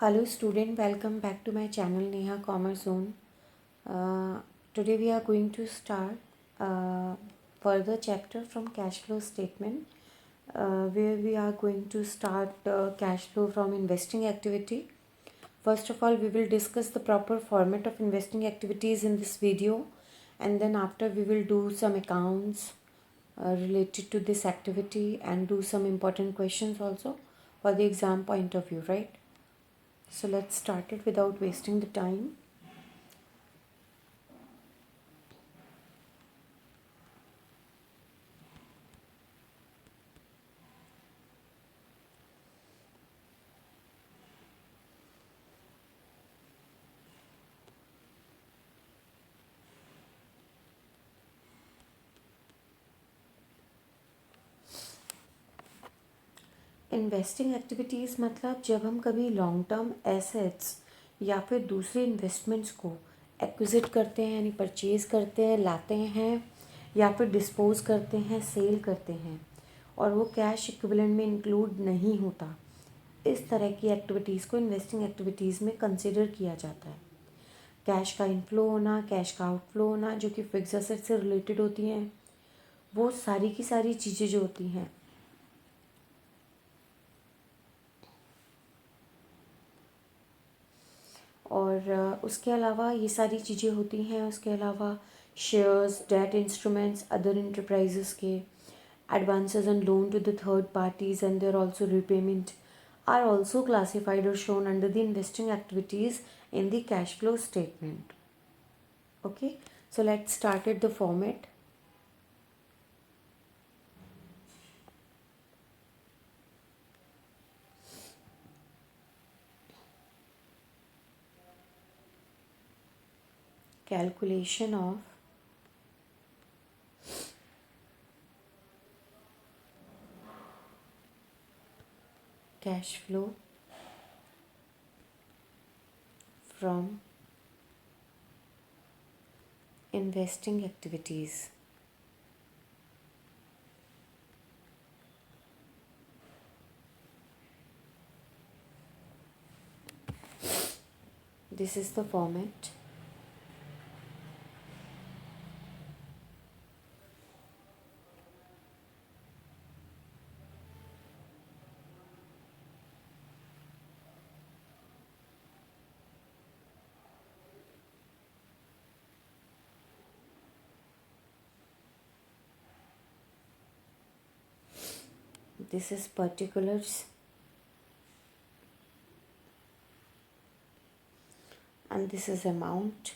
Hello student, welcome back to my channel Neha Commerce Zone. Today we are going to start further chapter from cash flow statement where we are going to start cash flow from investing activity. First of all, we will discuss the proper format of investing activities in this video, and then after we will do some accounts related to this activity and do some important questions also for the exam point of view, right? So let's start it without wasting the time. Investing activities मतलब जब हम कभी long term assets या फिर दूसरे investments को exquisite करते हैं यानी परचेज़ करते हैं, लाते हैं या फिर डिस्पोज करते हैं, सेल करते हैं और वो कैश इक्विवेलेंट में इंक्लूड नहीं होता, इस तरह की एक्टिविटीज़ को इन्वेस्टिंग एक्टिविटीज़ में कंसिडर किया जाता है। कैश का इनफ्लो होना, कैश का आउटफ्लो होना जो कि फिक्स एसेट से रिलेटेड होती हैं, वो सारी की सारी चीज़ें जो होती हैं और उसके अलावा ये सारी चीज़ें होती हैं। उसके अलावा shares, debt instruments, other enterprises के advances and loan to the third parties and their also repayment are also classified और shown under the investing activities in the cash flow statement. Okay, so let's start at the format. Calculation of cash flow from investing activities. This is the format. This is particulars and this is amount.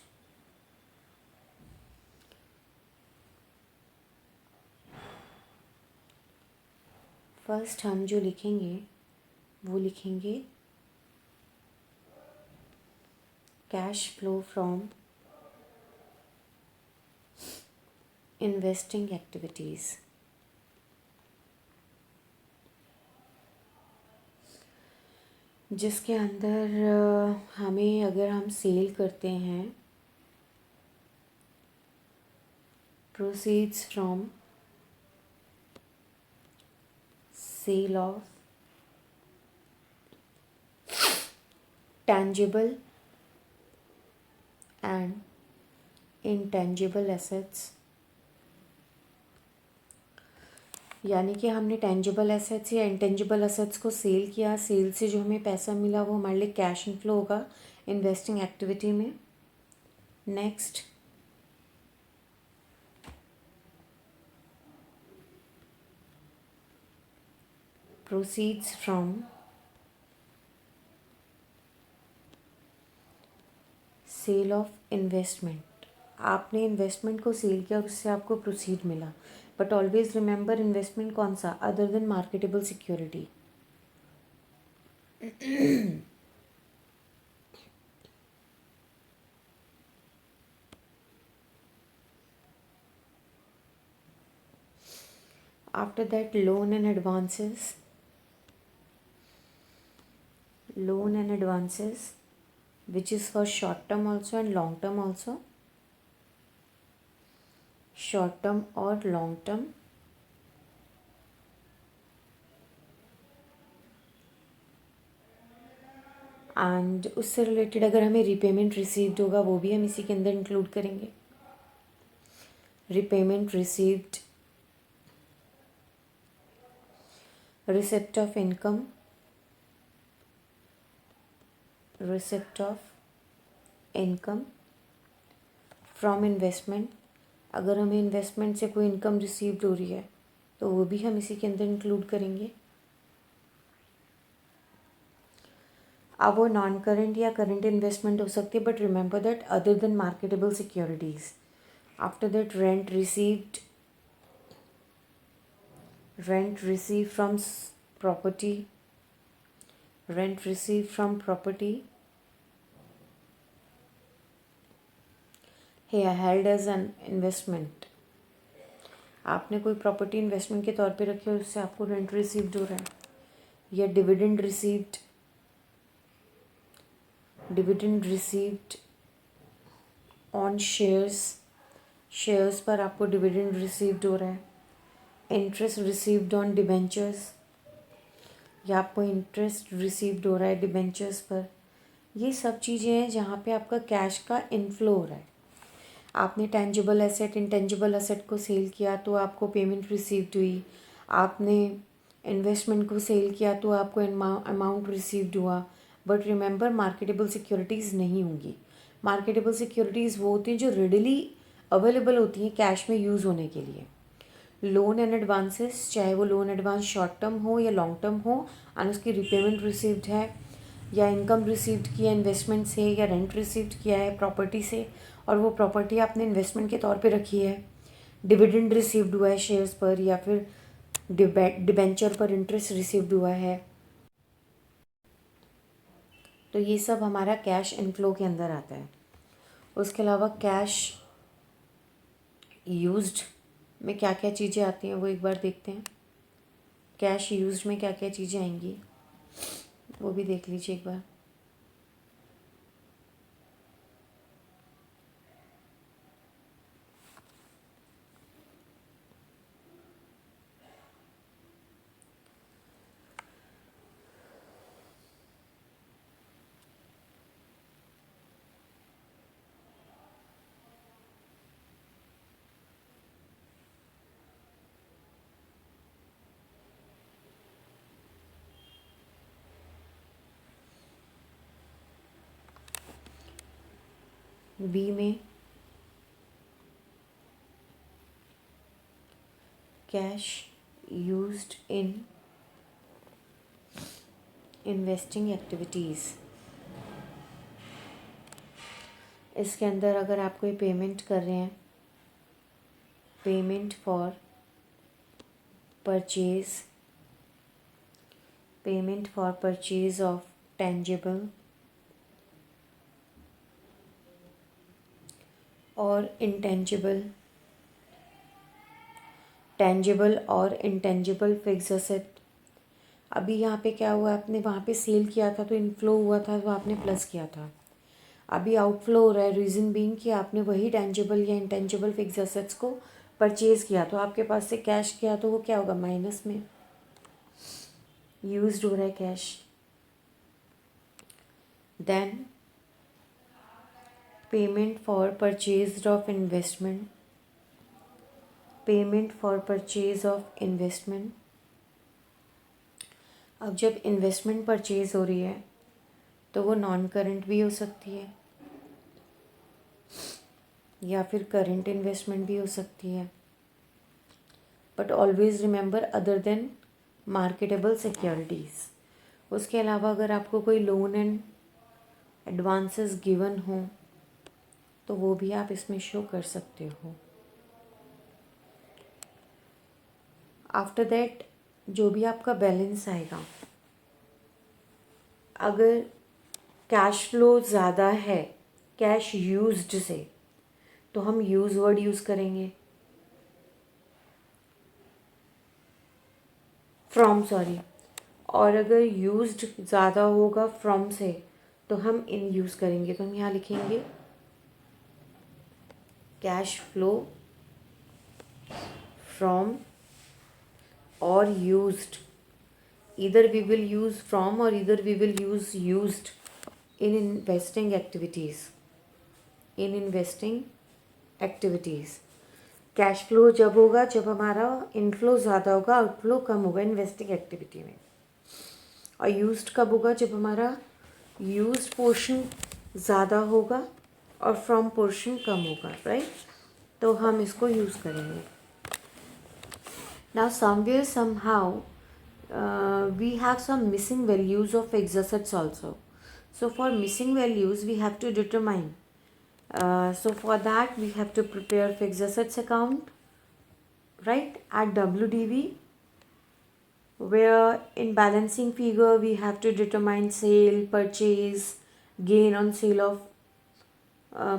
First हम जो लिखेंगे वो लिखेंगे cash flow from investing activities. जिसके अंदर हमें अगर हम सेल करते हैं proceeds from sale of tangible and intangible assets, यानी कि हमने टेंजिबल एसेट्स या इंटेंजिबल एसेट्स को सेल किया, सेल से जो हमें पैसा मिला वो हमारे लिए कैश इनफ्लो होगा इन्वेस्टिंग एक्टिविटी में। Next proceeds from sale of investment, आपने इन्वेस्टमेंट को सेल किया और उससे आपको प्रोसीड मिला, बट ऑलवेज रिमेंबर इन्वेस्टमेंट कौन सा, other than marketable security. after that loan and advances, which is for short term also and long term also, short term or long term, and उससे related अगर हमें repayment received होगा वो भी हम इसी के अंदर इंक्लूड करेंगे. Repayment received, receipt of income, receipt of income from investment. अगर हमें इन्वेस्टमेंट से कोई इनकम रिसीव्ड हो रही है तो वो भी हम इसी के अंदर इंक्लूड करेंगे. अब वो नॉन करेंट या करेंट इन्वेस्टमेंट हो सकती है, but remember that other than marketable securities. After that rent received, rent receive from property, rent receive from property है हेल्ड एज एन इन्वेस्टमेंट. आपने कोई प्रॉपर्टी इन्वेस्टमेंट के तौर पे रखी है, उससे आपको रेंट रिसीव्ड हो रहा है. या dividend received, dividend received on shares, shares पर आपको डिविडेंड रिसीव्ड हो रहा है. इंटरेस्ट रिसीव्ड ऑन डिबेंचर्स, या आपको इंटरेस्ट रिसीव्ड हो रहा है डिबेंचर्स पर. ये सब चीज़ें हैं जहाँ पे आपका कैश का इनफ्लो हो रहा है. आपने टेंजिबल एसेट, इंटेंजिबल एसेट को सेल किया तो आपको पेमेंट रिसीव्ड हुई. आपने इन्वेस्टमेंट को सेल किया तो आपको अमाउंट रिसीव्ड हुआ. बट रिमेंबर मार्केटेबल सिक्योरिटीज़ नहीं होंगी. मार्केटेबल सिक्योरिटीज़ वो होती हैं जो रेडिली अवेलेबल होती हैं कैश में यूज़ होने के लिए. लोन एंड एडवांसेस, चाहे वो लोन एडवांस शॉर्ट टर्म हो या लॉन्ग टर्म हो, एंड उसकी रिपेमेंट रिसीव्ड है, या इनकम रिसीव्ड किया इन्वेस्टमेंट से, या रेंट रिसीव्ड किया है प्रॉपर्टी से और वो प्रॉपर्टी आपने इन्वेस्टमेंट के तौर पे रखी है. डिविडेंड रिसीव्ड हुआ है शेयर्स पर, या फिर डिबेंचर पर इंटरेस्ट रिसीव्ड हुआ है. तो ये सब हमारा कैश इनफ्लो के अंदर आता है. उसके अलावा कैश यूज्ड में क्या क्या चीज़ें आती हैं वो एक बार देखते हैं. कैश यूज्ड में क्या क्या चीज़ें आएंगी वो भी देख लीजिए एक बार. बी में cash used in investing activities. इसके अंदर अगर आप कोई पेमेंट कर रहे हैं, payment for purchase, payment for purchase of tangible और इंटेंजिबल, टेंजिबल और इंटेंजिबल फिक्स एसेट. अभी यहाँ पे क्या हुआ, आपने वहाँ पे सेल किया था तो इनफ्लो हुआ था तो आपने प्लस किया था. अभी आउटफ्लो हो रहा है, रीज़न बीइंग कि आपने वही टेंजिबल या इंटेंजिबल फिक्स एसेट्स को परचेज़ किया तो आपके पास से कैश किया तो वो क्या होगा, माइनस में यूज्ड हो रहा है cash. Then payment for purchase of investment, payment for purchase of investment. अब जब इन्वेस्टमेंट परचेज हो रही है तो वो नॉन करंट भी हो सकती है या फिर करंट इन्वेस्टमेंट भी हो सकती है. But always remember other than marketable securities. उसके अलावा अगर आपको कोई लोन एंड एडवांसेस गिवन हो तो वो भी आप इसमें शो कर सकते हो. आफ्टर दैट जो भी आपका बैलेंस आएगा, अगर कैश फ्लो ज़्यादा है कैश यूज्ड से तो हम यूज़ वर्ड यूज़ करेंगे, फ्रॉम सॉरी. और अगर यूज्ड ज़्यादा होगा फ्रॉम से तो हम इन यूज़ करेंगे. तो हम यहाँ लिखेंगे कैश फ्लो फ्रॉम और used. either we will use from or either we will use used in investing activities. In investing activities, cash flow जब होगा जब हमारा इनफ्लो ज़्यादा होगा, आउटफ्लो कम होगा इन्वेस्टिंग एक्टिविटी में। और यूज्ड कब होगा? जब हमारा यूज्ड पोर्शन ज़्यादा होगा और फ्रॉम पोर्शन कम होगा, राइट? तो हम इसको यूज़ करेंगे। Now somewhere somehow we have some missing values of fixed assets also. So for missing values we have to determine. So for that we have to prepare fixed assets account, right, at WDV, where in balancing figure we have to determine sale, purchase, gain on sale of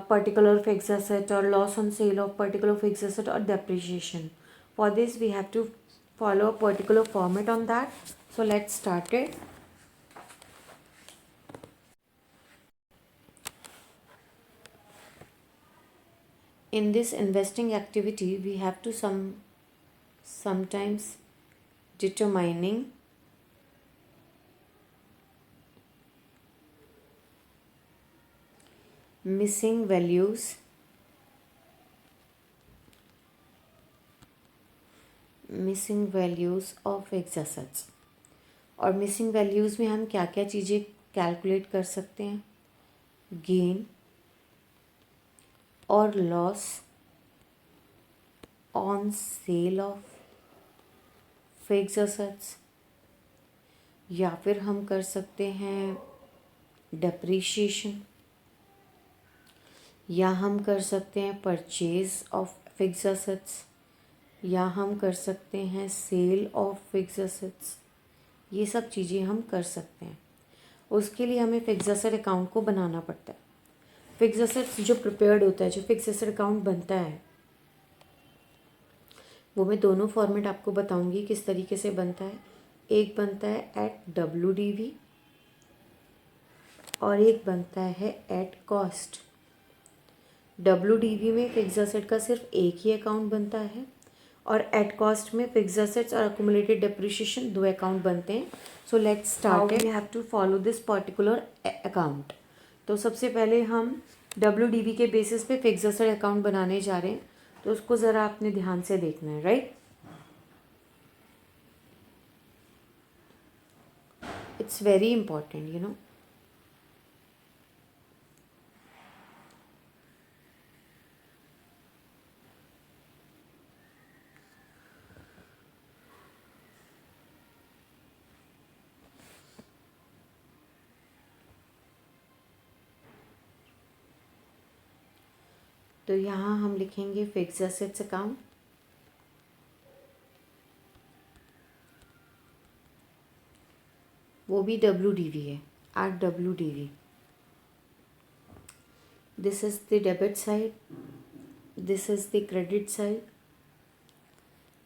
particular fixed asset, or loss on sale of particular fixed asset, or depreciation. For this we have to follow a particular format on that. So let's start it. In this investing activity we have to sometimes determining missing values of fixed assets. और missing values में हम क्या क्या चीज़ें calculate कर सकते हैं? Gain और loss on sale of fixed assets, या फिर हम कर सकते हैं डेप्रीशिएशन, या हम कर सकते हैं परचेज ऑफ फिक्स्ड असेट्स, या हम कर सकते हैं सेल ऑफ फिक्स्ड असेट्स। ये सब चीज़ें हम कर सकते हैं। उसके लिए हमें फिक्स्ड असेट अकाउंट को बनाना पड़ता है। फिक्स्ड असेट्स जो प्रिपेयर्ड होता है, जो फिक्स्ड असेट अकाउंट बनता है, वो मैं दोनों फॉर्मेट आपको बताऊंगी किस तरीके से बनता है। एक बनता है एट WDV और एक बनता है एट कॉस्ट। WDV में फिक्स्ड असेट का सिर्फ एक ही अकाउंट बनता है, और एट कॉस्ट में फिक्स्ड असेट्स और अक्यूमुलेटेड डेप्रिसिएशन 2 अकाउंट बनते हैं। So let's start it. We have to follow this particular account. तो सबसे पहले हम WDV के बेसिस पे फिक्स्ड असेट अकाउंट बनाने जा रहे हैं, तो उसको ज़रा आपने ध्यान से देखना है, right? It's very important, you know. तो यहाँ हम लिखेंगे फिक्स्ड असेट्स अकाउंट। वो भी WDV है, at WDV। This is the debit side, this is the credit side,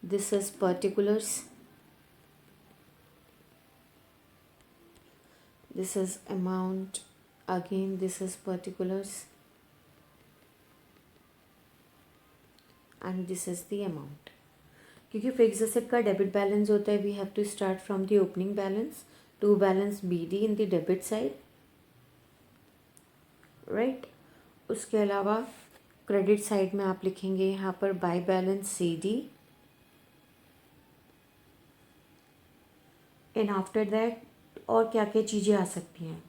this is particulars, this is amount, again this is particulars, and this is the amount. क्योंकि fixed asset का debit balance होता है, we have to start from the opening balance to balance BD in the debit side, right? उसके अलावा credit side में आप लिखेंगे यहाँ पर by balance CD, and after that और क्या क्या चीज़ें आ सकती हैं।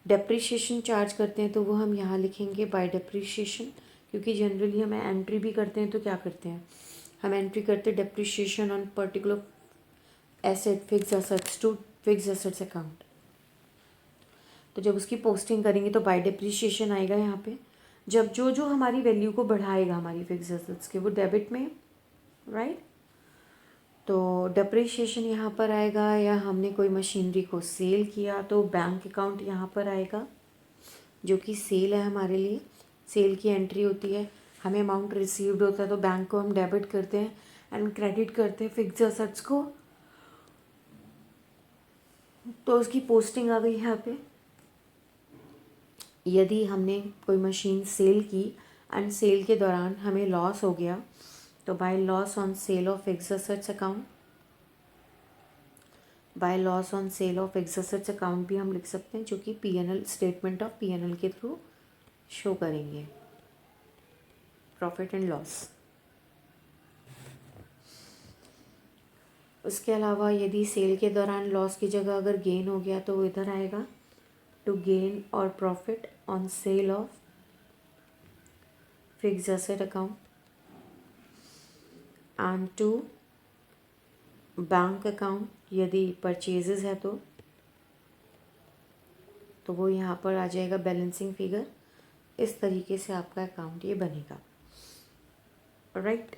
डेप्रिशिएशन चार्ज करते हैं तो वो हम यहाँ लिखेंगे बाय डेप्रिशिएशन, क्योंकि जनरली हम एंट्री भी करते हैं तो क्या करते हैं, हम एंट्री करते हैं depreciation on particular asset fixed assets to fixed assets account. तो जब उसकी पोस्टिंग करेंगे तो बाय डेप्रिशिएशन आएगा यहाँ पे। जब जो जो हमारी वैल्यू को बढ़ाएगा हमारी फिक्स्ड असेट्स के, वो डेबिट में, राइट? तो डेप्रिशिएशन यहाँ पर आएगा, या हमने कोई मशीनरी को सेल किया तो बैंक अकाउंट यहाँ पर आएगा, जो कि सेल है हमारे लिए। सेल की एंट्री होती है, हमें अमाउंट रिसीव्ड होता है तो बैंक को हम डेबिट करते हैं एंड क्रेडिट करते हैं फिक्स्ड असेट्स को। तो उसकी पोस्टिंग आ गई यहाँ पे। यदि हमने कोई मशीन सेल की एंड सेल के दौरान हमें लॉस हो गया, तो by loss on sale of fixed assets account, by loss on sale of fixed assets account भी हम लिख सकते हैं, जो कि पीएनएल स्टेटमेंट ऑफ पीएनएल के थ्रू शो करेंगे, प्रॉफिट एंड लॉस। उसके अलावा यदि सेल के दौरान लॉस की जगह अगर गेन हो गया तो वो इधर आएगा, टू गेन और profit on sale of fixed asset account and to bank account यदि परचेजेस है तो वो यहाँ पर आ जाएगा बैलेंसिंग फिगर। इस तरीके से आपका अकाउंट ये बनेगा, राइट।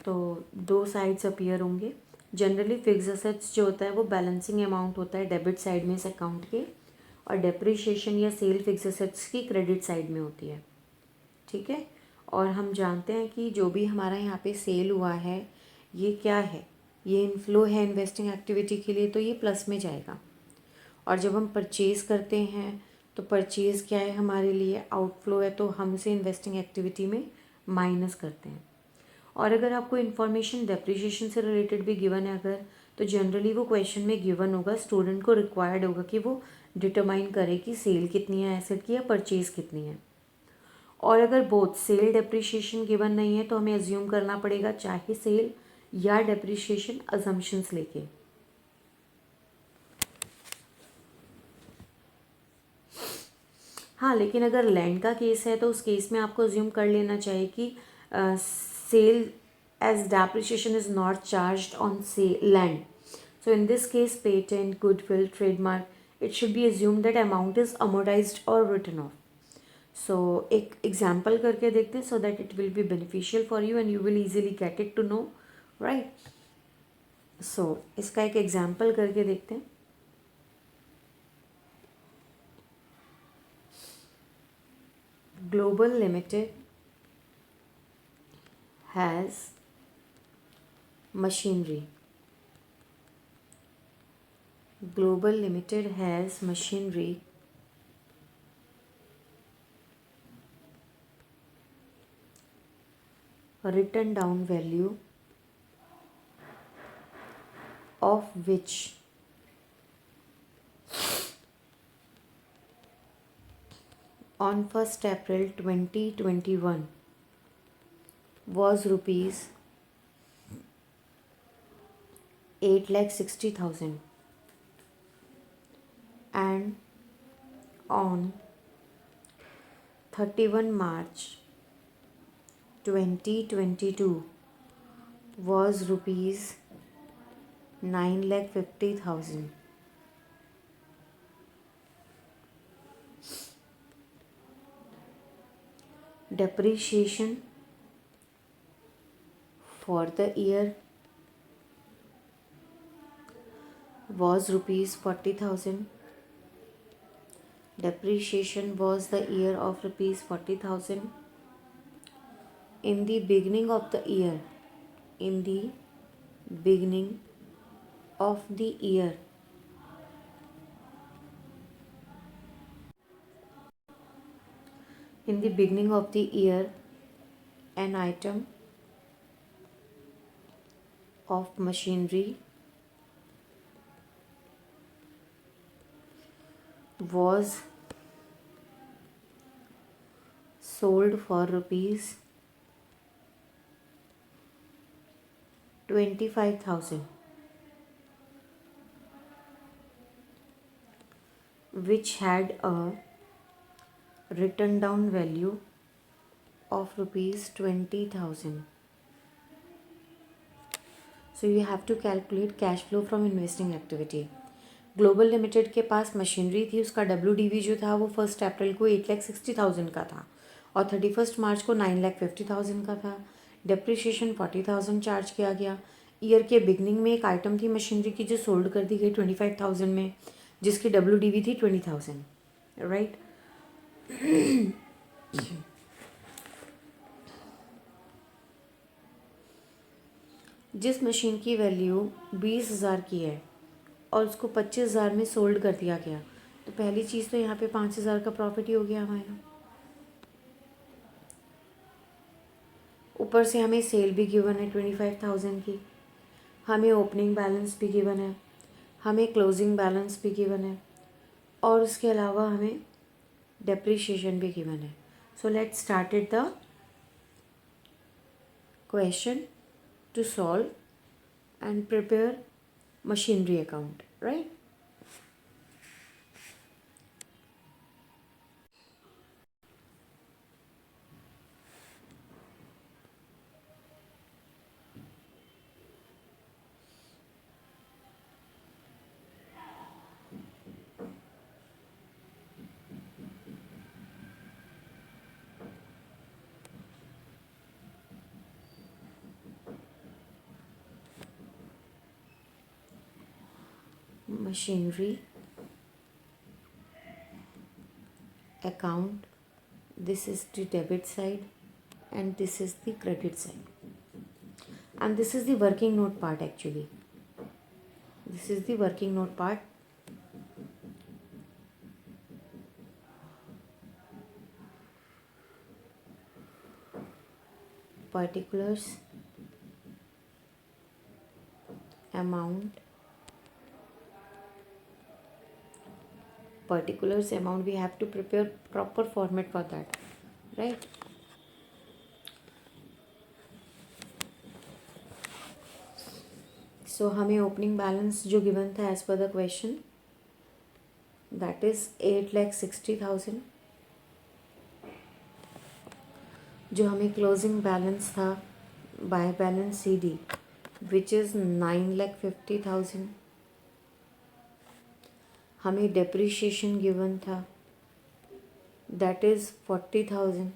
तो दो साइड्स अपीयर होंगे। जनरली फिक्स्ड एसेट्स जो होता है वो बैलेंसिंग अमाउंट होता है डेबिट साइड में इस अकाउंट के, और डेप्रिसिएशन या सेल फिक्स्ड एसेट्स की क्रेडिट साइड में होती है, ठीक है। और हम जानते हैं कि जो भी हमारा यहाँ पे सेल हुआ है ये क्या है, ये इनफ्लो है इन्वेस्टिंग एक्टिविटी के लिए, तो ये प्लस में जाएगा। और जब हम परचेज़ करते हैं तो परचेज़ क्या है हमारे लिए, आउटफ्लो है, तो हम इसे इन्वेस्टिंग एक्टिविटी में माइनस करते हैं। और अगर आपको इन्फॉर्मेशन डेप्रिसिएशन से रिलेटेड भी गिवन है अगर, तो जनरली वो क्वेश्चन में गिवन होगा, स्टूडेंट को रिक्वायर्ड होगा कि वो डिटरमाइन करे कि सेल कितनी है एसेट की या परचेज़ कितनी है। और अगर बोथ सेल डेप्रिसिएशन गिवन नहीं है तो हमें अज्यूम करना पड़ेगा चाहे सेल या डेप्रिसिएशन, अजम्पशंस लेके। हाँ, लेकिन अगर लैंड का केस है तो उस केस में आपको अज्यूम कर लेना चाहिए कि sale as depreciation is not charged on से land. So in this case patent, goodwill, trademark, it should be assume that amount is amortised or written off. So एक एग्जाम्पल करके देखते हैं so that it will be beneficial for you and you will easily get it to know, right. So इसका एक example करके देखते हैं। Global limited has machinery. Global Limited has machinery written down value of which on 1st April 2021 was rupees 8,60,000 and on 31 March 2022 was rupees 9,50,000. Depreciation for the year was rupees 40,000. Depreciation was the year of rupees 40,000. In the beginning of the year, in the beginning of the year, in the beginning of the year, an item of machinery was sold for rupees 25,000, which had a written down value of rupees 20,000. So you have to calculate cash flow from investing activity. Global limited के पास machinery थी, उसका WDV जो था वो 1 अप्रैल को 8,60,000 का था और 31 मार्च को 9,50,000 का था। डेप्रिसिएशन 40,000 चार्ज किया गया। ईयर के बिगनिंग में एक आइटम थी मशीनरी की जो सोल्ड कर दी गई 25,000 में, जिसकी WDV थी 20,000, राइट। जिस मशीन की वैल्यू 20,000 की है और उसको 25,000 में सोल्ड कर दिया गया, तो पहली चीज़ तो यहाँ पे 5,000 का प्रॉफिट ही हो गया हमारा। ऊपर से हमें सेल भी गिवन है 25,000 की, हमें ओपनिंग बैलेंस भी गिवन है, हमें क्लोजिंग बैलेंस भी गिवन है और उसके अलावा हमें डेप्रिशिएशन भी गिवन है. So let's started the question to solve and prepare machinery account, right? Machinery account, this is the debit side and this is the credit side, and this is the working note part. Actually this is the working note part. Particulars, amount, we have to prepare proper format for that, right? So हमें opening balance जो given था as per the question, that is 8,60,000. जो हमें closing balance था by balance CD which is 9,50,000. हमें depreciation given था that is 40,000.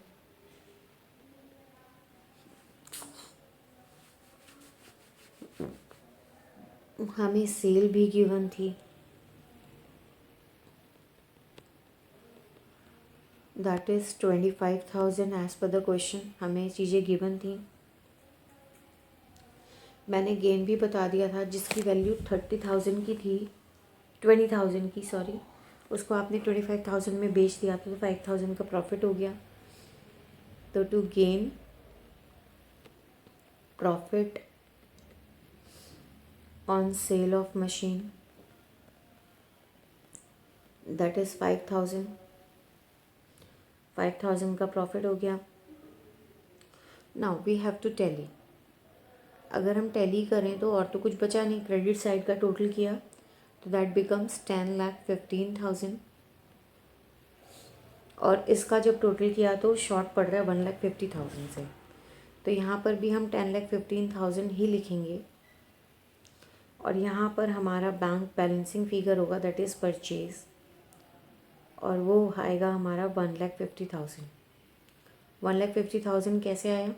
हमें sale भी गिवन थी that is 25,000 as per the question. हमें चीज़ें गिवन थी. मैंने गेन भी बता दिया था जिसकी वैल्यू 30,000 की थी, 20,000 की सॉरी, उसको आपने 25,000 में बेच दिया था तो 5,000 का प्रॉफिट हो गया. तो to gain profit on sale of machine, that is 5,000. 5,000 का प्रॉफिट हो गया. Now we have to tally. अगर हम टैली करें तो और तो कुछ बचा नहीं. क्रेडिट साइड का टोटल किया तो दैट बिकम्स 10,15,000 और इसका जब टोटल किया तो शॉर्ट पड़ रहा है 1,50,000 से. तो यहाँ पर भी हम 10,15,000 ही लिखेंगे और यहाँ पर हमारा बैंक बैलेंसिंग फिगर होगा दैट इज़ परचेज और वो आएगा हमारा 1,50,000. 1,50,000 कैसे आया?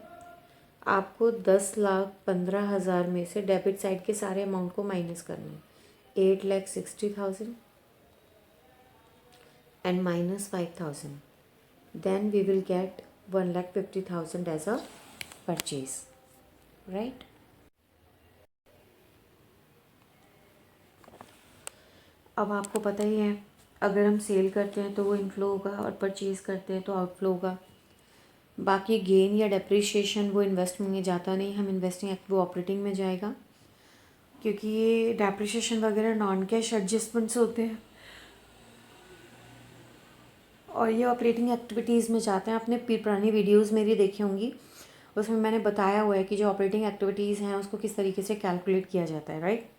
आपको 10,15,000 में से डेबिट साइड के सारे अमाउंट को माइनस करना है. 8,60,000 and minus 5,000, then we will get 1,50,000 as a purchase, right? अब आपको पता ही है अगर हम सेल करते हैं तो वो इनफ्लो होगा और परचेज़ करते हैं तो आउटफ्लो होगा. बाकी गेन या डेप्रिशिएशन वो इन्वेस्टमेंट में जाता नहीं, हम इन्वेस्टिंग वो ऑपरेटिंग में जाएगा क्योंकि ये डेप्रिशिएशन वगैरह नॉन कैश एडजस्टमेंट्स होते हैं और ये ऑपरेटिंग एक्टिविटीज़ में जाते हैं. आपने पुरानी वीडियोज़ मेरी देखी होंगी, उसमें मैंने बताया हुआ है कि जो ऑपरेटिंग एक्टिविटीज़ हैं उसको किस तरीके से कैलकुलेट किया जाता है, राइट?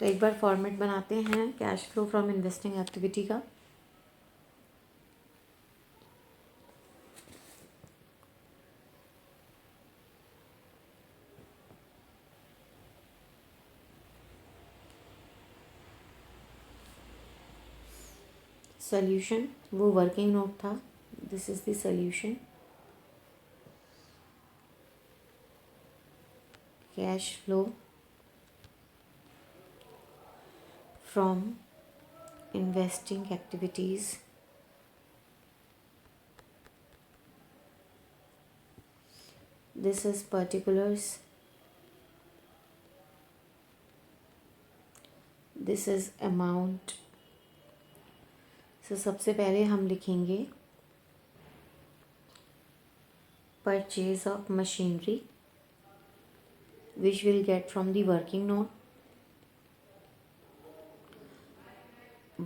तो एक बार फॉर्मेट बनाते हैं cash flow from investing activity का. सॉल्यूशन वो वर्किंग नोट था. This is the solution. Cash flow from investing activities, this is particulars, this is amount. So सबसे पहले हम लिखेंगे purchase of machinery which we'll get from the working note.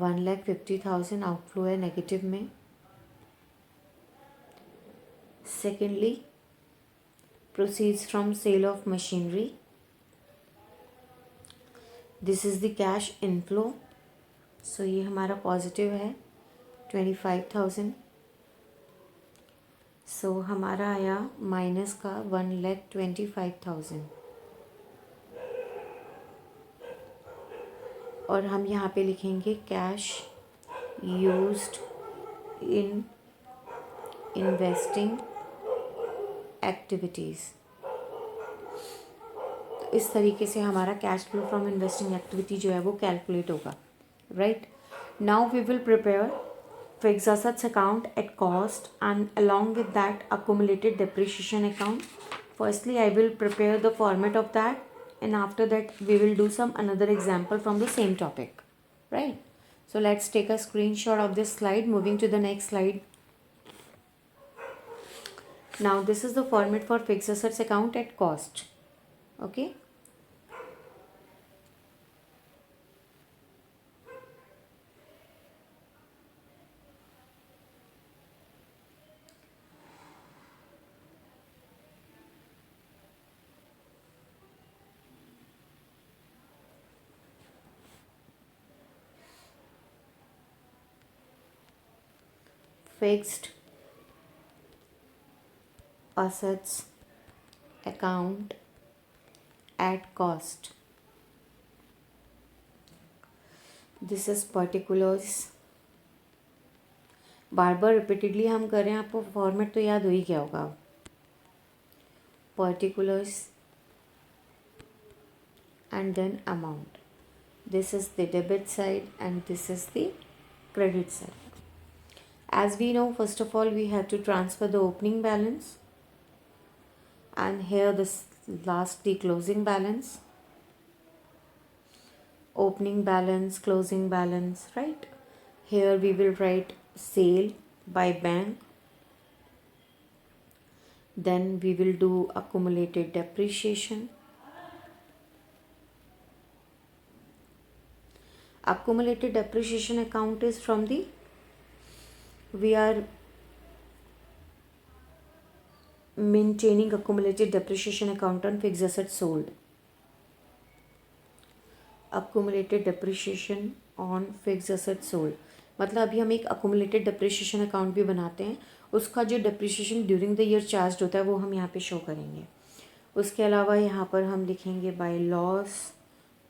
1,50,000 outflow है negative में. Secondly, proceeds from sale of machinery. This is the cash inflow. So ये हमारा positive है 25,000. सो हमारा आया माइनस का 1,25,000. और हम यहाँ पे लिखेंगे cash used in investing activities. तो इस तरीके से हमारा cash flow from investing activity जो है वो कैलकुलेट होगा. Right now we will prepare fixed assets account at cost and along with that accumulated depreciation account. Firstly, I will prepare the format of that, and after that we will do some another example from the same topic. Right, so let's take a screenshot of this slide. Moving to the next slide. Now this is the format for fixed assets account at cost. Okay, fixed assets account at cost. This is particulars. Bar bar repeatedly हम कर रहे हैं, आपको format तो याद हो ही क्या होगा. particulars and then amount. This is the debit side and this is the credit side. As we know, first of all we have to transfer the opening balance, and here this last the closing balance. Opening balance, closing balance, right? Here we will write sale by bank. Then we will do accumulated depreciation. Accumulated depreciation account is from the, we are maintaining accumulated depreciation account on fixed assets sold. Accumulated depreciation on fixed assets sold मतलब अभी हम एक accumulated depreciation account भी बनाते हैं. उसका जो depreciation during the year charged होता है वो हम यहाँ पे शो करेंगे. उसके अलावा यहाँ पर हम लिखेंगे by loss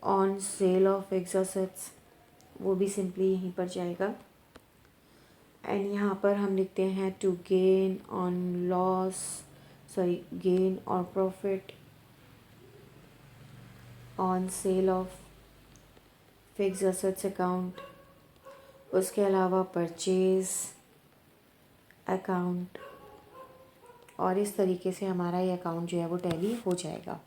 on sale of fixed assets, वो भी सिंपली यहीं पर जाएगा. एंड यहाँ पर हम लिखते हैं to gain on loss, sorry gain और profit on sale of fixed assets account. उसके अलावा परचेज अकाउंट, और इस तरीके से हमारा ये अकाउंट जो है वो टैली हो जाएगा.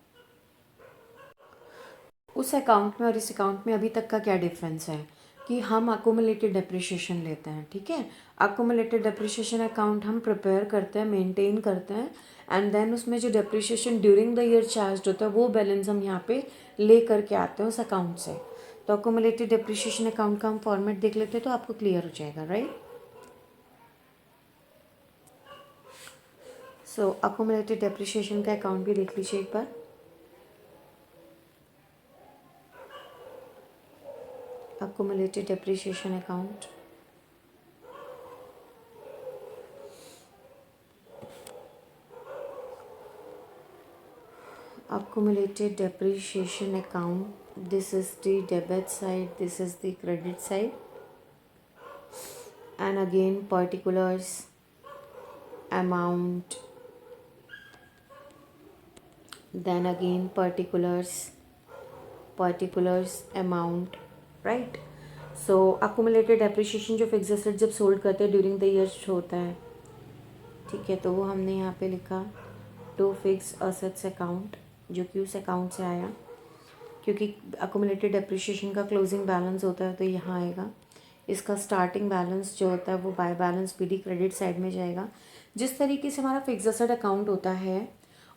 उस अकाउंट में और इस अकाउंट में अभी तक का क्या डिफरेंस है कि हम अकोमुलेटेड डेप्रिसिएशन लेते हैं. ठीक है, अकोमुलेटेड डेप्रिसिएशन अकाउंट हम प्रिपेयर करते हैं, मेंटेन करते हैं, एंड देन उसमें जो depreciation during the year charge होता है वो बैलेंस हम यहाँ पे ले करके आते हैं उस अकाउंट से. तो अकोमुलेटेड डेप्रिसिएशन अकाउंट का हम फॉर्मेट देख लेते हैं तो आपको क्लियर हो जाएगा. राइट, सो अकोमुलेटेड डेप्रिसिएशन का अकाउंट भी देख लीजिए एक बार. accumulated depreciation account. Accumulated depreciation account, this is the debit side, this is the credit side, and again particulars, amount, then again particulars, amount. Right, so accumulated depreciation जो fix asset जब sold करते हैं during the year होता है. ठीक है, तो वो हमने यहाँ पे लिखा टू फिक्स एसेट्स अकाउंट, जो कि उस अकाउंट से आया, क्योंकि अकोमुलेटेड डेप्रिसिएशन का क्लोजिंग बैलेंस होता है तो यहाँ आएगा. इसका स्टार्टिंग बैलेंस जो होता है वो by balance PD credit side में जाएगा. जिस तरीके से हमारा फिक्स एसेट अकाउंट होता है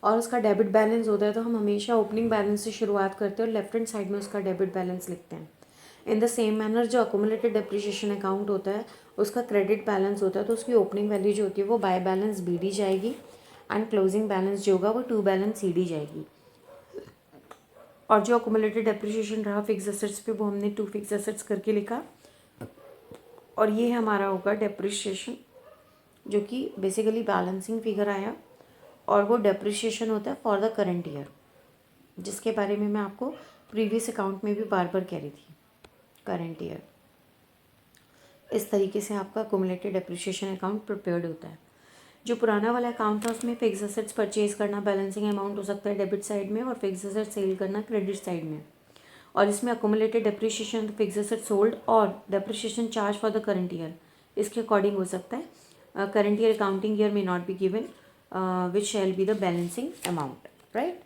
और उसका डेबिट बैलेंस होता है तो हम हमेशा ओपनिंग बैलेंस से शुरुआत करते हैं और लेफ्ट हैंड साइड में उसका डेबिट बैलेंस लिखते हैं. इन द सेम मैनर जो अकोमुलेटेड डेप्रिसिएशन अकाउंट होता है उसका क्रेडिट बैलेंस होता है, तो उसकी ओपनिंग वैल्यू जो होती है वो बाय बैलेंस बी डी जाएगी एंड क्लोजिंग बैलेंस जो होगा वो टू बैलेंस सी डी जाएगी। और जो अकोमुलेटेड डेप्रिसिएशन रहा फिक्स एसेट्स पे वो हमने टू फिक्स एसेट्स करके लिखा, और ये हमारा होगा डेप्रिसिएशन जो कि बेसिकली बैलेंसिंग फिगर आया, और वो डेप्रिसिएशन होता है फॉर द करंट ईयर, जिसके बारे में मैं आपको प्रीवियस अकाउंट में भी बार बार कह रही थी। करंट ईयर इस तरीके से आपका अकोमुलेटेड डेप्रिसिएशन अकाउंट प्रिपेयर्ड होता है। जो पुराना वाला अकाउंट था उसमें फिक्स एसेट्स परचेज करना बैलेंसिंग अमाउंट हो सकता है डेबिट साइड में, और फिक्स एसेट्स सेल करना क्रेडिट साइड में। और इसमें accumulated depreciation fix asset sold और depreciation charge for the current year इसके अकॉर्डिंग हो सकता है। करंट ईयर अकाउंटिंग ईयर में not be given which shall be the balancing amount, right?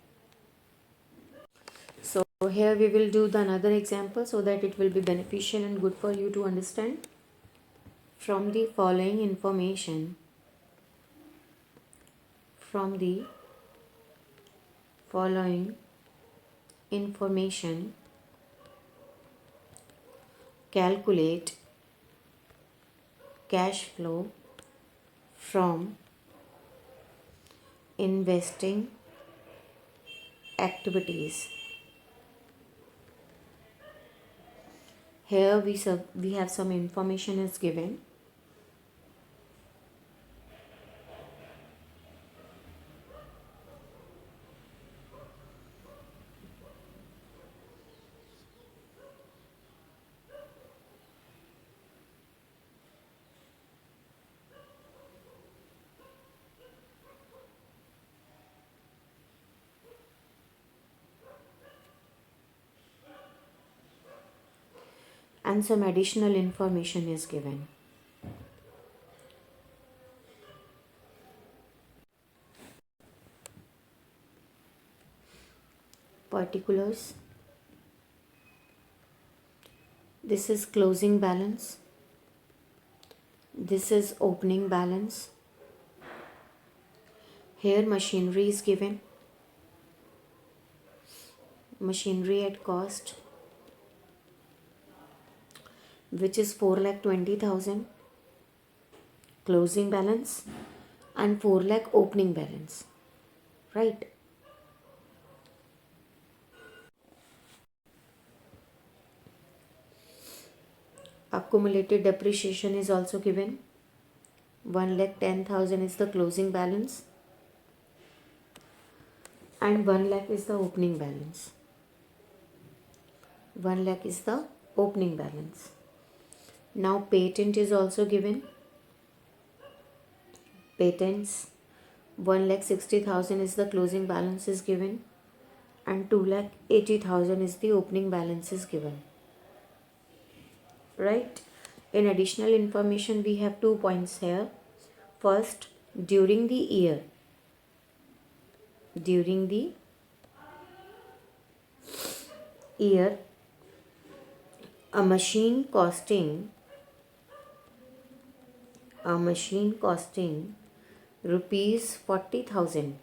So here we will do the another example so that it will be beneficial and good for you to understand. From the following information, calculate cash flow from investing activities. Here we have some information is given. And some additional information is given. Particulars. This is closing balance. This is opening balance. Here machinery is given. Machinery at cost, which is 4,20,000 closing balance and 4 lakh opening balance, right? Accumulated depreciation is also given. 1,10,000 is the closing balance and 1 lakh is the opening balance. 1 lakh is the opening balance. Now patent is also given. Patents 1,60,000 is the closing balance is given and 2,80,000 is the opening balance is given, right? In additional information we have 2 points here. First, during the year a machine costing rupees 40,000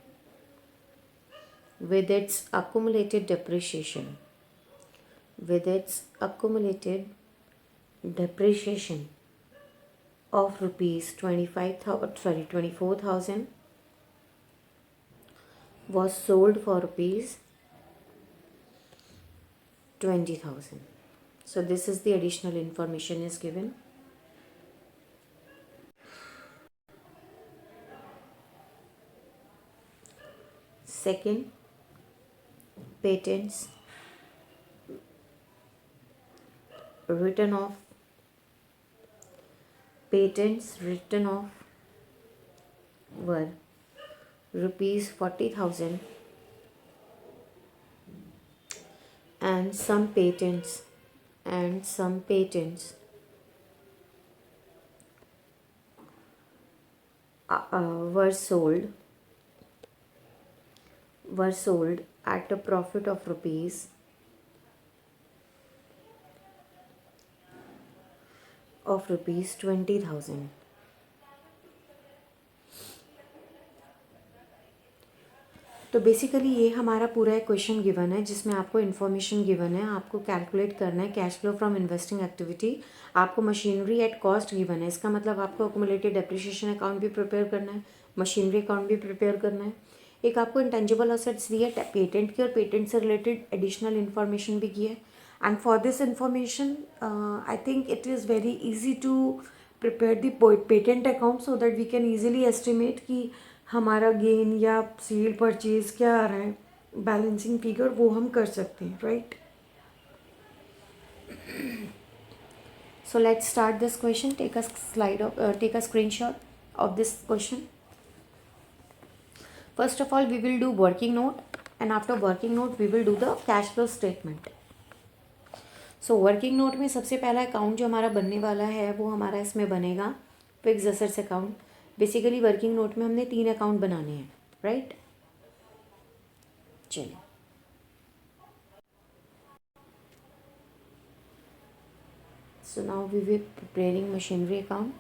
with its accumulated depreciation of rupees 24,000 was sold for rupees 20,000. So this is the additional information is given. Second, patents written off were rupees 40,000 and some patents were sold at a profit of rupees 20,000. तो basically ये हमारा पूरा एक question given है जिसमें आपको information given है, आपको कैलकुलेट करना है cash flow from investing activity, आपको मशीनरी एट कॉस्ट गिवन है। इसका मतलब आपको अक्यूमुलेटेड डेप्रिसिएशन अकाउंट भी प्रिपेयर करना है, मशीनरी अकाउंट भी प्रिपेयर करना है। एक आपको इंटेंजिबल असेट्स दी है पेटेंट की, और पेटेंट से रिलेटेड एडिशनल इन्फॉर्मेशन भी की है। And for this information I think it is very easy to prepare the patent account so that we can easily estimate कि हमारा गेन या सेल परचेज क्या आ रहा है, बैलेंसिंग फिगर वो हम कर सकते हैं, right. So let's start this question. Take a screenshot of this question. First of all, we will do working note, and after working note we will do the cash flow statement. So working note में सबसे पहला account जो हमारा बनने वाला है वो हमारा इसमें बनेगा fix assets account. Basically working note में हमने 3 अकाउंट बनाने हैं, राइट। चलिए, so now we will preparing machinery account.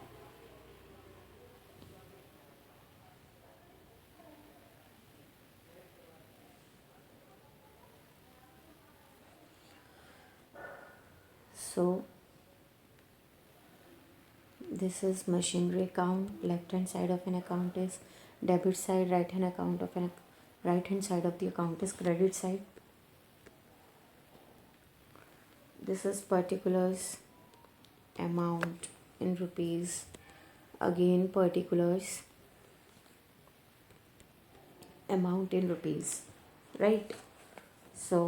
So this is machinery account. Left hand side of an account is debit side, right hand account of an right hand side of the account is credit side. This is particulars, amount in rupees, again particulars, amount in rupees, right. So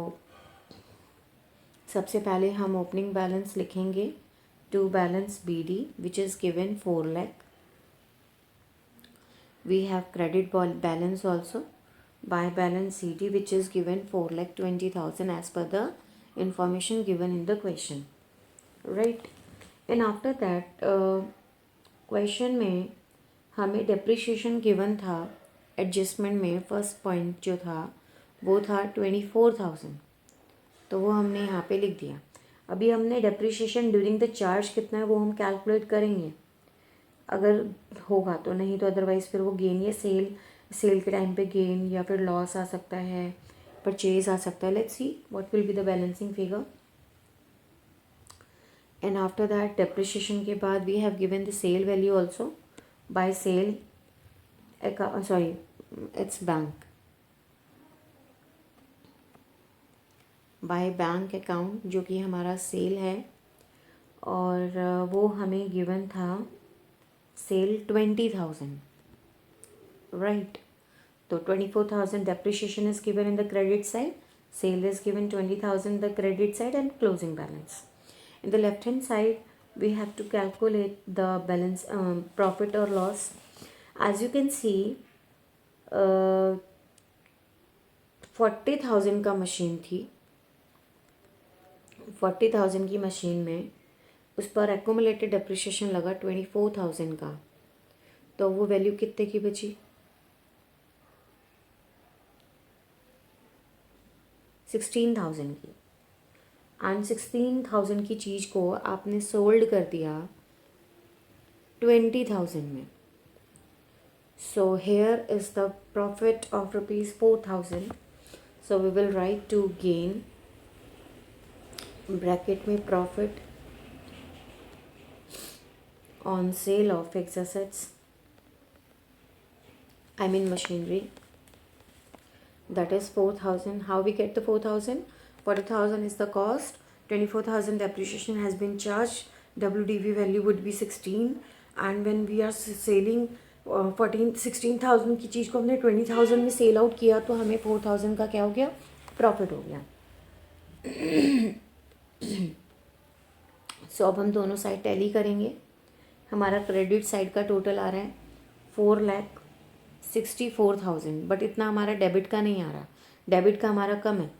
सबसे पहले हम opening balance लिखेंगे to balance BD which is given 4 lakh. We have credit balance also by balance CD which is given 4,20,000 as per the information given in the question, right. And after that question में हमें depreciation given था, adjustment में first point जो था वो था 24,000, तो वो हमने यहाँ पे लिख दिया। अभी हमने डेप्रिसिएशन ड्यूरिंग द चार्ज कितना है वो हम कैलकुलेट करेंगे अगर होगा तो, नहीं तो अदरवाइज़ फिर वो गेन या सेल के टाइम पे गेन या फिर लॉस आ सकता है, परचेज आ सकता है। Let's see what will be the balancing figure. And after that depreciation के बाद we have given the sale value also by sale, sorry it's bank, by bank account जो कि हमारा सेल है, और वो हमें गिवन था सेल 20,000, राइट। तो 24,000 depreciation is given in the credit side, sale is given 20,000 the credit side, and closing balance. In the left hand side we have to calculate the balance profit or loss. As you can see 40,000 का machine थी, 40,000 की machine में उस पर accumulated depreciation लगा 24,000 का, तो वो वैल्यू कितने की बची, 16,000 की। एंड 16,000 की चीज़ को आपने सोल्ड कर दिया 20,000 में। So here is the profit of ₹4,000। So we will write to gain bracket में profit on sale of fixed assets, I mean machinery, that is 4,000. How we get the 4,000? 40,000 is the cost, 24,000 depreciation has been charged, WDV value would be 16, and when we are selling 16,000 की चीज़ को हमने 20,000 में sell out किया तो हमें 4,000 का क्या हो गया, प्रॉफिट हो गया। सो अब हम दोनों साइड टैली करेंगे। हमारा क्रेडिट साइड का टोटल आ रहा है 4,64,000, बट इतना हमारा डेबिट का नहीं आ रहा, डेबिट का हमारा कम है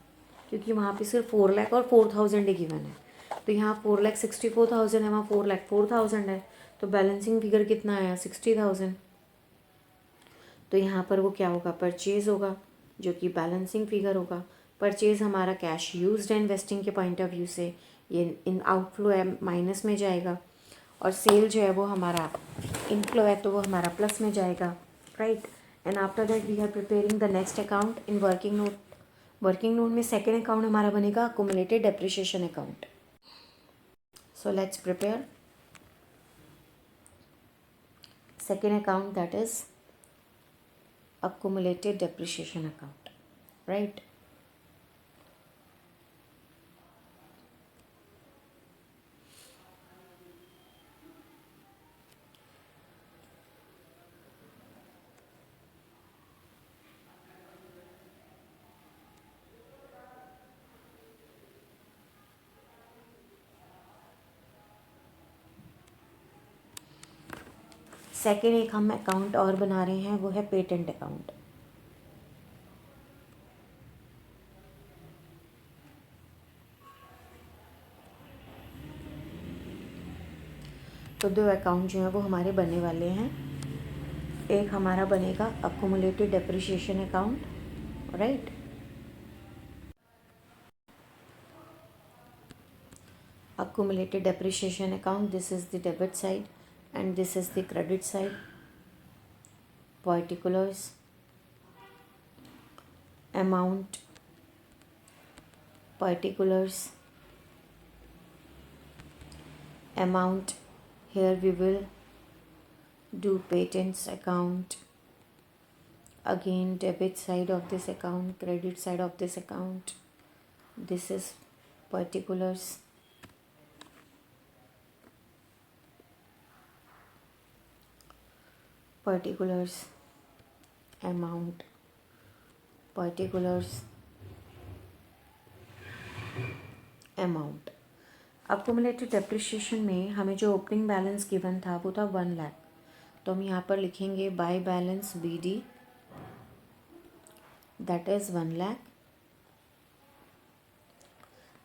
क्योंकि वहाँ पे सिर्फ 4 लाख और 4,000 ही गिवन है। तो यहाँ 4,64,000 है, वहाँ 4,04,000 है, तो बैलेंसिंग फिगर कितना आया, 60,000। तो यहाँ पर वो क्या होगा, परचेज़ होगा जो कि बैलेंसिंग फिगर होगा। परचेज़ हमारा कैश यूज्ड है इन्वेस्टिंग के पॉइंट ऑफ व्यू से, ये इन आउटफ्लो है माइनस में जाएगा, और सेल जो है वो हमारा इनफ्लो है तो वो हमारा प्लस में जाएगा, right. And after that we are preparing the next account in working note. Working note में सेकेंड अकाउंट हमारा बनेगा accumulated depreciation account. So let's prepare second account, that is accumulated depreciation account, right? Second एक हम account और बना रहे हैं, वो है पेटेंट अकाउंट. तो दो अकाउंट जो हैं वो हमारे बनने वाले हैं. एक हमारा बनेगा accumulated depreciation account, right. Accumulated depreciation account, this is the debit side and this is the credit side. Particulars, amount, particulars, amount. Here we will do patents account. Again, debit side of this account, credit side of this account. This is particulars. Particulars, amount, particulars, amount. Accumulated depreciation में हमें जो opening balance given था वो था 1 लाख. तो हम यहाँ पर लिखेंगे by balance B D, that is 1 lakh.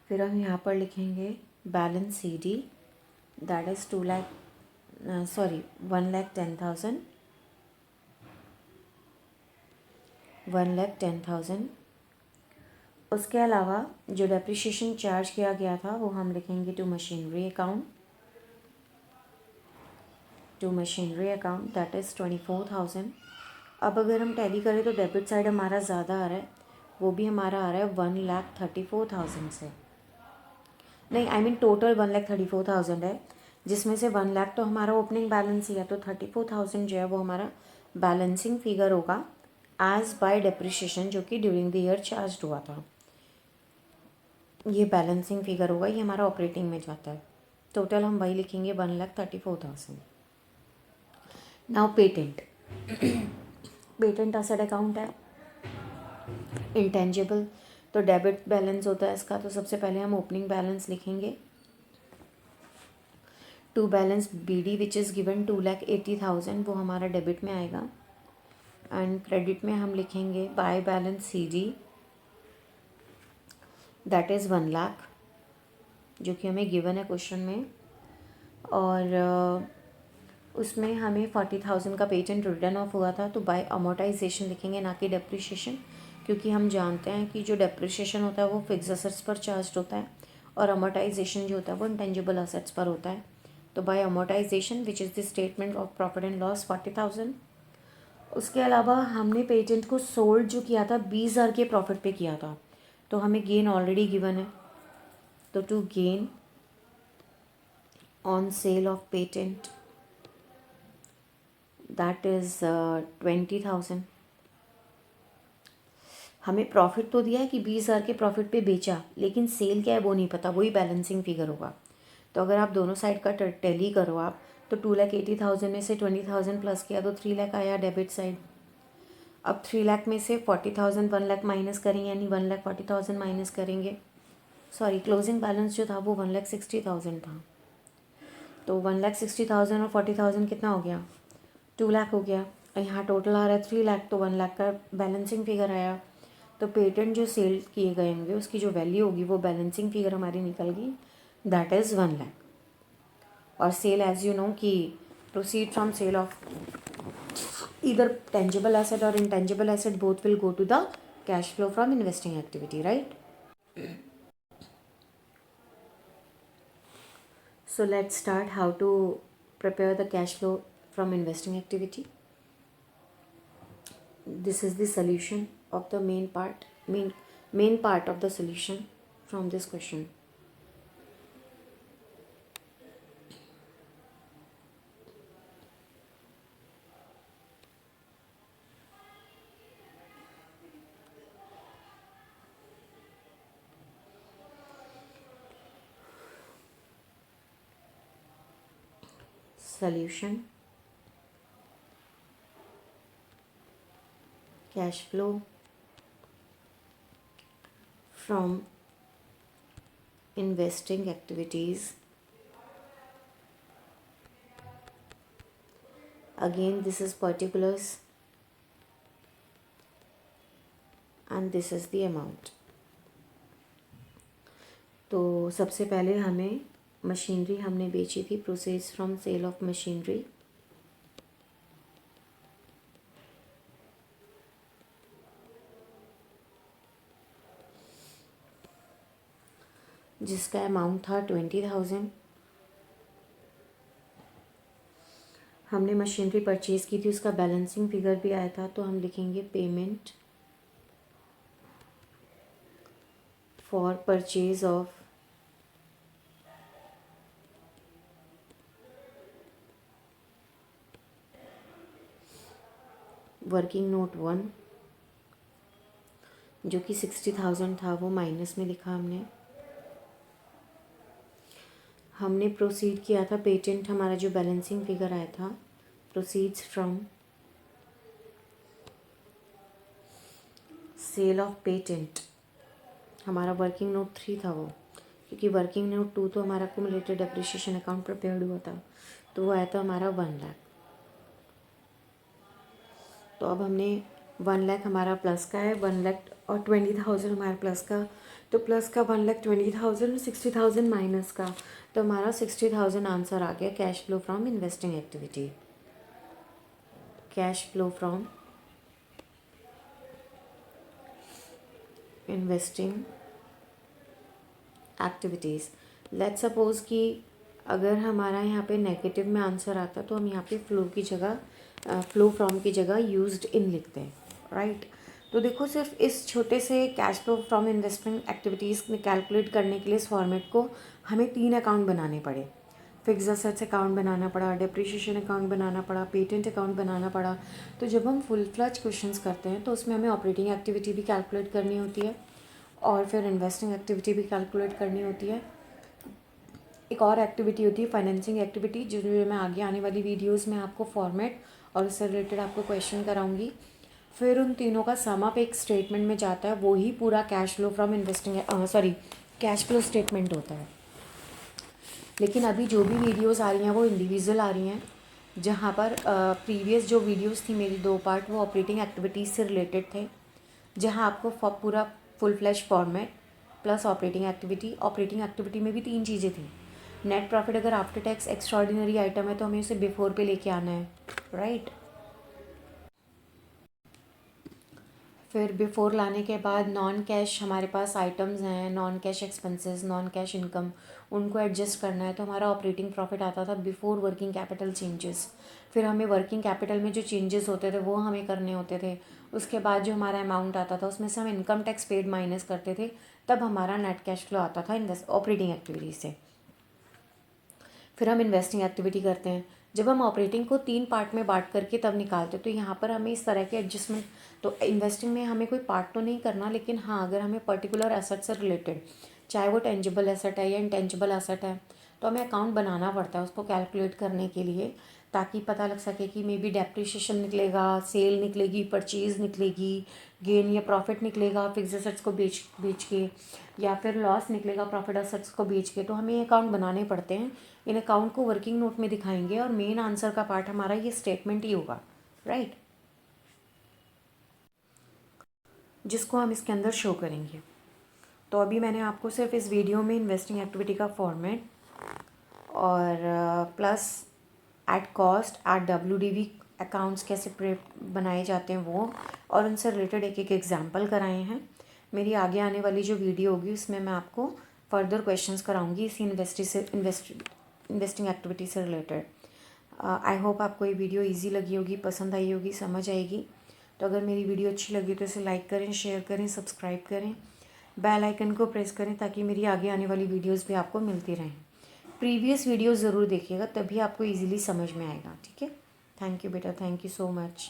फिर हम यहाँ पर लिखेंगे balance C D, that is 2 lakh, sorry 1,10,000, 1,10,000. उसके अलावा जो डेप्रिसिएशन चार्ज किया गया था वो हम लिखेंगे to machinery account, to machinery account, that is 24,000. अब अगर हम टैली करें तो डेबिट साइड हमारा ज़्यादा आ रहा है, वो भी हमारा आ रहा है 1,34,000 से. नहीं, आई मीन टोटल 1,34,000 है, जिसमें से 1 लाख तो हमारा ओपनिंग बैलेंस ही है. तो 34,000 जो है वो हमारा बैलेंसिंग फिगर होगा एज बाय डेप्रिसिएशन, जो कि ड्यूरिंग द ईयर चार्ज हुआ था. ये बैलेंसिंग फिगर होगा, ये हमारा ऑपरेटिंग में जाता है. टोटल हम वही लिखेंगे 1,34,000. Now patent. Patent asset account है, इंटेंजिबल. तो डेबिट बैलेंस होता है इसका. तो सबसे पहले हम ओपनिंग बैलेंस लिखेंगे to balance B D which is given 2,80,000, वो हमारा डेबिट में आएगा. एंड क्रेडिट में हम लिखेंगे by balance C D, that is 1 lakh, जो कि हमें गिवन है क्वेश्चन में. और उसमें हमें 40,000 का पेटेंट रिटर्न ऑफ हुआ था. तो बाय अमोर्टाइजेशन लिखेंगे, ना कि डेप्रिसिएशन, क्योंकि हम जानते हैं कि जो डेप्रिसिएशन होता है वो फिक्स असेट्स पर चार्ज होता है और अमोर्टाइजेशन जो होता है वो इंटेंजिबल असेट्स पर होता है. तो by amortization which is the statement of profit and loss 40,000. उसके अलावा हमने पेटेंट को सोल्ड जो किया था 20,000 के प्रॉफिट पे किया था, तो हमें गेन ऑलरेडी गिवन है. तो to gain on sale of patent, that is 20,000. हमें प्रॉफिट तो दिया है कि 20,000 के प्रॉफिट पे बेचा, लेकिन सेल क्या है वो नहीं पता, वही बैलेंसिंग फिगर होगा. तो अगर आप दोनों साइड का टैली करो आप, तो 2,80,000 में से 20,000 प्लस किया तो 3 लाख आया डेबिट साइड. अब 3 लाख में से 40,000 1 लाख माइनस करेंगे, यानी 1,40,000 माइनस करेंगे. सॉरी, क्लोजिंग बैलेंस जो था वो 1,60,000 था. तो 1,60,000 और 40,000 कितना हो गया, 2 लाख हो गया. और यहाँ टोटल आ रहा है 3 लाख, तो 1 लाख का बैलेंसिंग फिगर आया. तो पेटेंट जो सेल किए गए होंगे उसकी जो वैल्यू होगी वो बैलेंसिंग फिगर हमारी निकल गई, दैट इज़ 1 लाख. और सेल एज यू नो कि proceed from sale of either tangible asset or intangible asset, both will go to the cash flow from investing activity, right? So let's start how to prepare the cash flow from investing activity. this is the solution of the main part of the solution from this question. Solution: cash flow from investing activities. Again, this is particulars and this is the amount. तो सबसे पहले हमें machinery हमने बेची थी, proceeds from sale of machinery. जिसका amount था 20,000। हमने मशीनरी परचेज़ की थी, उसका बैलेंसिंग फिगर भी आया था, तो हम लिखेंगे payment for purchase of working note 1, जो कि 60,000 था, वो माइनस में लिखा हमने। हमने प्रोसीड किया था पेटेंट, हमारा जो बैलेंसिंग फिगर आया था, proceeds from sale of patent, हमारा वर्किंग नोट 3 था वो, क्योंकि वर्किंग नोट 2 तो हमारा कुमुलेटेड डेप्रिसिएशन अकाउंट प्रिपेयर्ड हुआ था, तो वो आया था हमारा 1 लाख। तो अब हमने 1 लाख हमारा प्लस का है, 1 लाख और 20,000 हमारा प्लस का, तो प्लस का 1,20,000 और 60,000 माइनस का, तो हमारा 60,000 आंसर आ गया cash flow from investing activity. Cash flow from investing activities. Let's suppose कि अगर हमारा यहाँ पे नेगेटिव में आंसर आता तो हम यहाँ पे फ्लो की जगह फ्लो फ्रॉम की जगह यूज्ड इन लिखते हैं, राइट। तो देखो, सिर्फ इस छोटे से cash flow from investment activities में कैलकुलेट करने के लिए इस फॉर्मेट को हमें 3 अकाउंट बनाने पड़े। फिक्स असेट्स अकाउंट बनाना पड़ा, डेप्रिसिएशन अकाउंट बनाना पड़ा, पेटेंट अकाउंट बनाना पड़ा। तो जब हम फुल फ्लैज क्वेश्चंस करते हैं तो उसमें हमें ऑपरेटिंग एक्टिविटी भी कैलकुलेट करनी होती है और फिर इन्वेस्टिंग एक्टिविटी भी कैलकुलेट करनी होती है। एक और एक्टिविटी होती है फाइनेंसिंग एक्टिविटी, जो मैं आगे आने वाली वीडियोस में आपको फॉर्मेट और उससे रिलेटेड आपको क्वेश्चन कराऊंगी। फिर उन तीनों का सम अप एक स्टेटमेंट में जाता है, वो ही पूरा cash flow from investing cash flow statement होता है। लेकिन अभी जो भी वीडियोस आ रही हैं वो इंडिविजुअल आ रही हैं, जहाँ पर प्रीवियस जो वीडियोस थी मेरी 2 पार्ट, वो ऑपरेटिंग एक्टिविटीज़ से रिलेटेड थे, जहाँ आपको पूरा full flash format plus operating activity में भी 3 चीज़ें थी। नेट प्रॉफिट अगर आफ्टर टैक्स एक्स्ट्राऑर्डिनरी आइटम है तो हमें उसे बिफोर पे लेके आना है, राइट। फिर बिफोर लाने के बाद नॉन कैश हमारे पास आइटम्स हैं, non cash expenses, non cash income, उनको एडजस्ट करना है। तो हमारा ऑपरेटिंग प्रॉफिट आता था बिफोर वर्किंग कैपिटल चेंजेस। फिर हमें वर्किंग कैपिटल में जो चेंजेस होते थे वो हमें करने होते थे। उसके बाद जो हमारा अमाउंट आता था उसमें से हम इनकम टैक्स पेड माइनस करते थे, तब हमारा नेट कैश फ्लो आता था ऑपरेटिंग एक्टिविटी से। फिर हम इन्वेस्टिंग एक्टिविटी करते हैं। जब हम ऑपरेटिंग को 3 पार्ट में बांट करके तब निकालते, तो यहाँ पर हमें इस तरह के एडजस्टमेंट, तो इन्वेस्टिंग में हमें कोई पार्ट तो नहीं करना, लेकिन हाँ, अगर हमें पर्टिकुलर एसेट से रिलेटेड, चाहे वो टेंजिबल एसेट है या इनटेंजिबल एसेट है, तो हमें अकाउंट बनाना पड़ता है उसको कैलकुलेट करने के लिए, ताकि पता लग सके कि मे बी डेप्रिसिएशन निकलेगा, सेल निकलेगी, परचेज़ निकलेगी, गेन या प्रॉफिट निकलेगा फिक्स एसेट्स को बेच के, या फिर लॉस निकलेगा प्रॉफिट एसेट्स को बेच के। तो हमें ये अकाउंट बनाने पड़ते हैं। इन अकाउंट को वर्किंग नोट में दिखाएंगे और मेन आंसर का पार्ट हमारा ये स्टेटमेंट ही होगा, राइट, जिसको हम इसके अंदर शो करेंगे। तो अभी मैंने आपको सिर्फ इस वीडियो में इन्वेस्टिंग एक्टिविटी का फॉर्मेट और plus at cost, at WDV accounts कैसे बनाए जाते हैं वो, और उनसे रिलेटेड एक एक एग्जाम्पल कराए हैं। मेरी आगे आने वाली जो वीडियो होगी उसमें मैं आपको फर्दर क्वेश्चंस कराऊंगी इसी इन्वेस्टिंग एक्टिविटी से रिलेटेड। आई होप आपको ये वीडियो इजी लगी होगी, पसंद आई होगी, समझ आएगी। तो अगर मेरी वीडियो अच्छी लगी तो इसे लाइक करें, शेयर करें, सब्सक्राइब करें, बेल आइकन को प्रेस करें ताकि मेरी आगे आने वाली वीडियोस भी आपको मिलती रहें। प्रीवियस वीडियोस ज़रूर देखिएगा, तभी आपको इजीली समझ में आएगा। ठीक है, थैंक यू बेटा, थैंक यू सो मच।